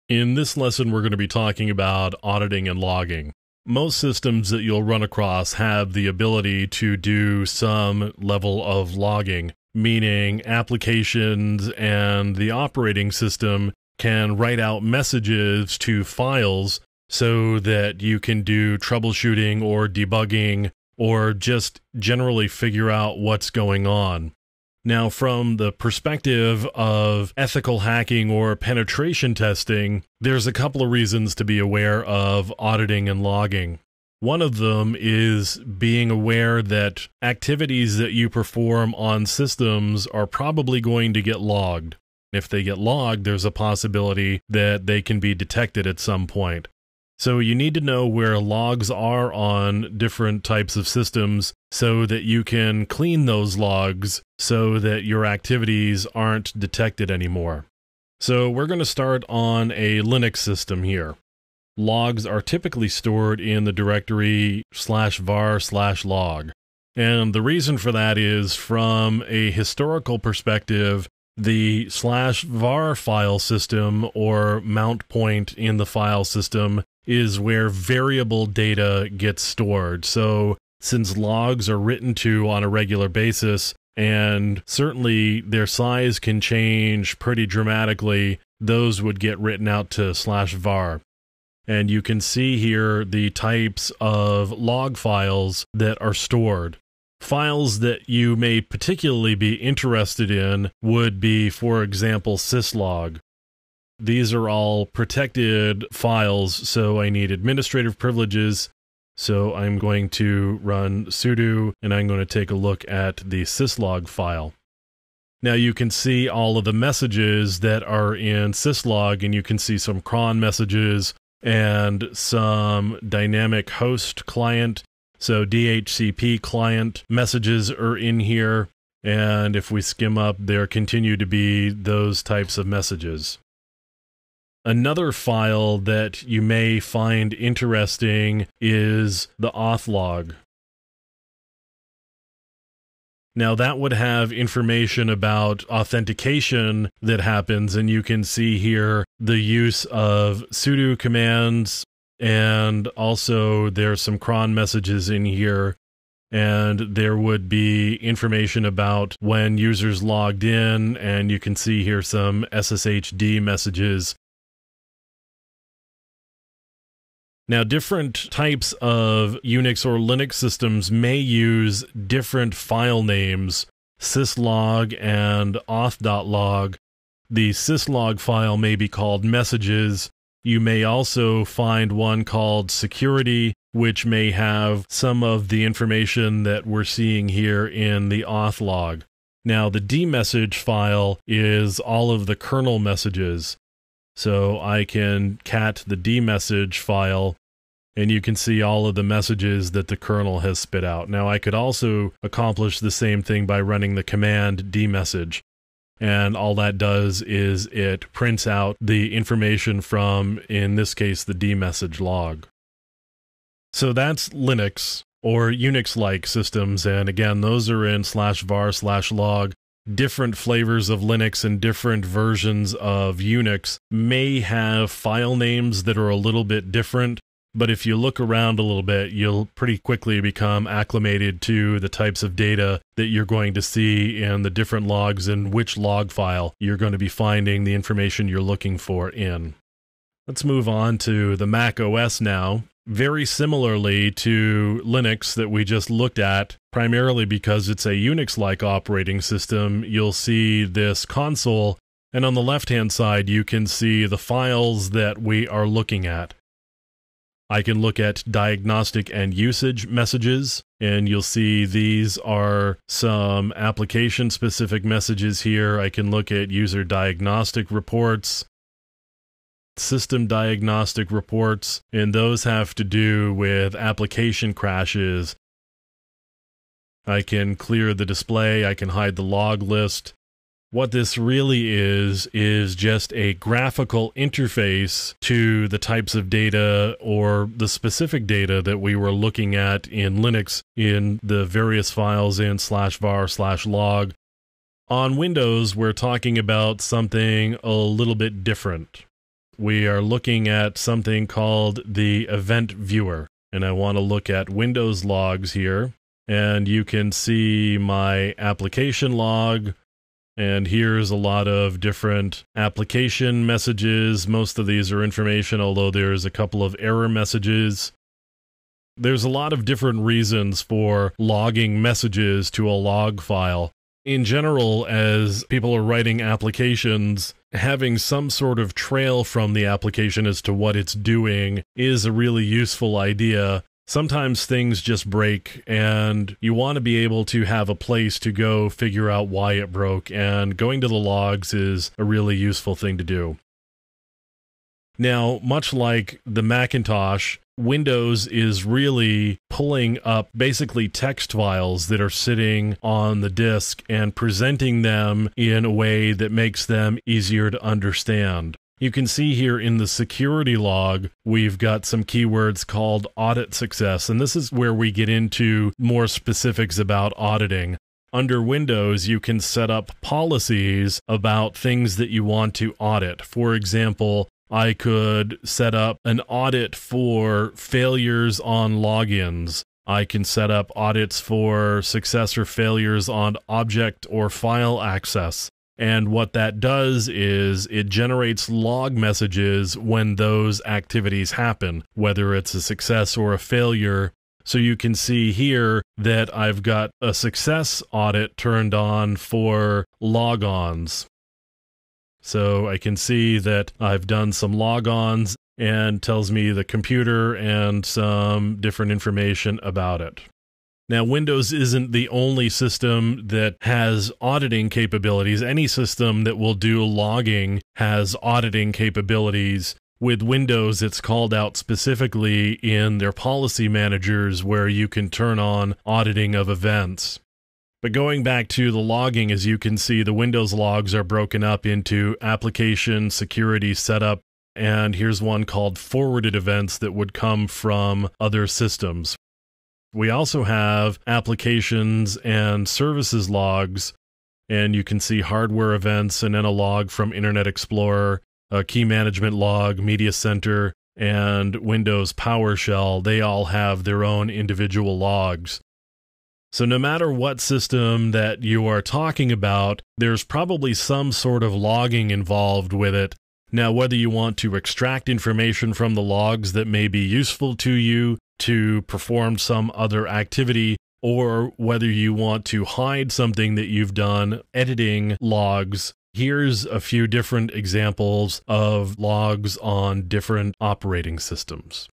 In this lesson, we're going to be talking about auditing and logging. Most systems that you'll run across have the ability to do some level of logging, meaning applications and the operating system can write out messages to files so that you can do troubleshooting or debugging or just generally figure out what's going on. Now, from the perspective of ethical hacking or penetration testing, there's a couple of reasons to be aware of auditing and logging. One of them is being aware that activities that you perform on systems are probably going to get logged. If they get logged, there's a possibility that they can be detected at some point. So you need to know where logs are on different types of systems so that you can clean those logs so that your activities aren't detected anymore. So we're going to start on a Linux system here. Logs are typically stored in the directory /var/log. And the reason for that is, from a historical perspective, the /var file system, or mount point in the file system, is where variable data gets stored. So since logs are written to on a regular basis, and certainly their size can change pretty dramatically, those would get written out to /var. And you can see here the types of log files that are stored. Files that you may particularly be interested in would be, for example, syslog. These are all protected files, so I need administrative privileges. So I'm going to run sudo, and I'm going to take a look at the syslog file. Now you can see all of the messages that are in syslog, and you can see some cron messages and some dynamic host client. So DHCP client messages are in here, and if we skim up, there continue to be those types of messages. Another file that you may find interesting is the auth log. Now that would have information about authentication that happens, and you can see here the use of sudo commands, and also there's some cron messages in here, and there would be information about when users logged in, and you can see here some SSHD messages. Now, different types of Unix or Linux systems may use different file names, syslog and auth.log. The syslog file may be called messages. You may also find one called security, which may have some of the information that we're seeing here in the auth log. Now, the dmessage file is all of the kernel messages. So I can cat the dmessage file, and you can see all of the messages that the kernel has spit out. Now, I could also accomplish the same thing by running the command dmessage. And all that does is it prints out the information from, in this case, the dmessage log. So that's Linux or Unix-like systems. And again, those are in /var/log. Different flavors of Linux and different versions of Unix may have file names that are a little bit different, but if you look around a little bit, you'll pretty quickly become acclimated to the types of data that you're going to see in the different logs and which log file you're going to be finding the information you're looking for in. Let's move on to the Mac OS now. Very similarly to Linux that we just looked at, primarily because it's a Unix-like operating system, you'll see this console, and on the left-hand side you can see the files that we are looking at. I can look at diagnostic and usage messages, and you'll see these are some application-specific messages here. I can look at user diagnostic reports, system diagnostic reports, and those have to do with application crashes. I can clear the display, I can hide the log list. What this really is just a graphical interface to the types of data or the specific data that we were looking at in Linux in the various files in /var/log. On Windows, we're talking about something a little bit different. we are looking at something called the Event Viewer. And I want to look at Windows logs here. And you can see my application log. And here's a lot of different application messages. Most of these are information, although there's a couple of error messages. There's a lot of different reasons for logging messages to a log file. In general, as people are writing applications, having some sort of trail from the application as to what it's doing is a really useful idea. Sometimes things just break, and you want to be able to have a place to go figure out why it broke, and going to the logs is a really useful thing to do. Now, much like the Macintosh, Windows is really pulling up basically text files that are sitting on the disk and presenting them in a way that makes them easier to understand. You can see here in the security log, we've got some keywords called audit success, and this is where we get into more specifics about auditing. Under Windows, you can set up policies about things that you want to audit. For example, I could set up an audit for failures on logins. I can set up audits for success or failures on object or file access. And what that does is it generates log messages when those activities happen, whether it's a success or a failure. So you can see here that I've got a success audit turned on for logons. So I can see that I've done some logons and tells me the computer and some different information about it. Now, Windows isn't the only system that has auditing capabilities. Any system that will do logging has auditing capabilities. With Windows, it's called out specifically in their policy managers where you can turn on auditing of events. But going back to the logging, as you can see, the Windows logs are broken up into application, security, setup, and here's one called forwarded events that would come from other systems. We also have applications and services logs, and you can see hardware events and then a log from Internet Explorer, a key management log, Media Center, and Windows PowerShell. They all have their own individual logs. So no matter what system that you are talking about, there's probably some sort of logging involved with it. Now, whether you want to extract information from the logs that may be useful to you to perform some other activity, or whether you want to hide something that you've done editing logs, here's a few different examples of logs on different operating systems.